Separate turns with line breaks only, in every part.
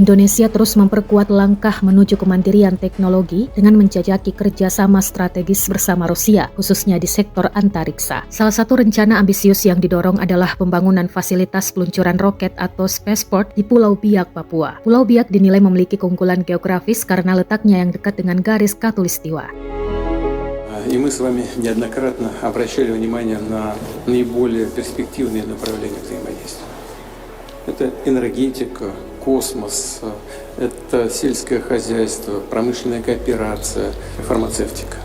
Indonesia terus memperkuat langkah menuju kemandirian teknologi dengan menjajaki kerjasama strategis bersama Rusia, khususnya di sektor antariksa. Salah satu rencana ambisius yang didorong adalah pembangunan fasilitas peluncuran roket atau spaceport di Pulau Biak, Papua. Pulau Biak dinilai memiliki keunggulan geografis karena letaknya yang dekat dengan garis Khatulistiwa.
И мы с вами неоднократно обращали внимание на наиболее перспективные направления взаимодействия. Это энергетика, космос, это сельское хозяйство, промышленная кооперация, фармацевтика.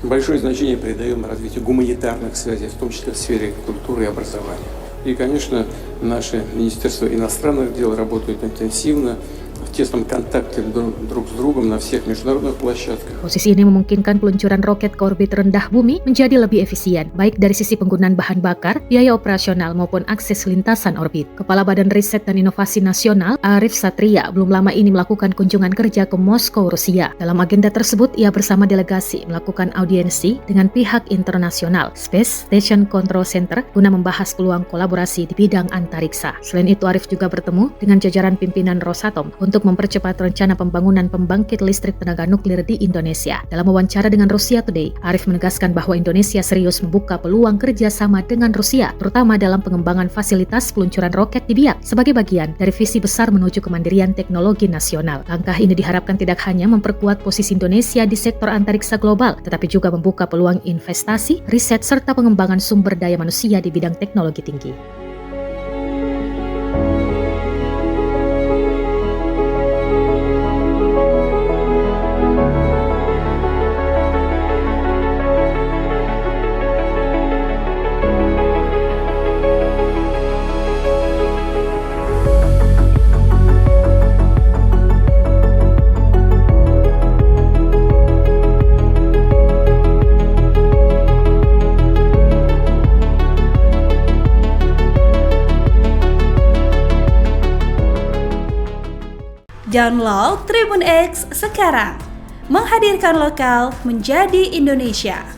Большое значение придаем развитию гуманитарных связей, в том числе в сфере культуры и образования. И, конечно, наше Министерство иностранных дел работает интенсивно, в тесном контакте друг с другом на всех международных площадках.
Posisi ini memungkinkan peluncuran roket ke orbit rendah bumi menjadi lebih efisien, baik dari sisi penggunaan bahan bakar, biaya operasional maupun akses lintasan orbit. Kepala Badan Riset dan Inovasi Nasional, Arif Satria, belum lama ini melakukan kunjungan kerja ke Moskow, Rusia. Dalam agenda tersebut, ia bersama delegasi melakukan audiensi dengan pihak internasional, Space Station Control Center, guna membahas peluang kolaborasi di bidang antariksa. Selain itu, Arif juga bertemu dengan jajaran pimpinan Rosatom untuk mempercepat rencana pembangunan pembangkit listrik tenaga nuklir di Indonesia. Dalam wawancara dengan Rusia Today, Arif menegaskan bahwa Indonesia serius membuka peluang kerjasama dengan Rusia, terutama dalam pengembangan fasilitas peluncuran roket di Biak sebagai bagian dari visi besar menuju kemandirian teknologi nasional. Langkah ini diharapkan tidak hanya memperkuat posisi Indonesia di sektor antariksa global, tetapi juga membuka peluang investasi, riset, serta pengembangan sumber daya manusia di bidang teknologi tinggi.
Download Tribun X sekarang, menghadirkan lokal menjadi Indonesia.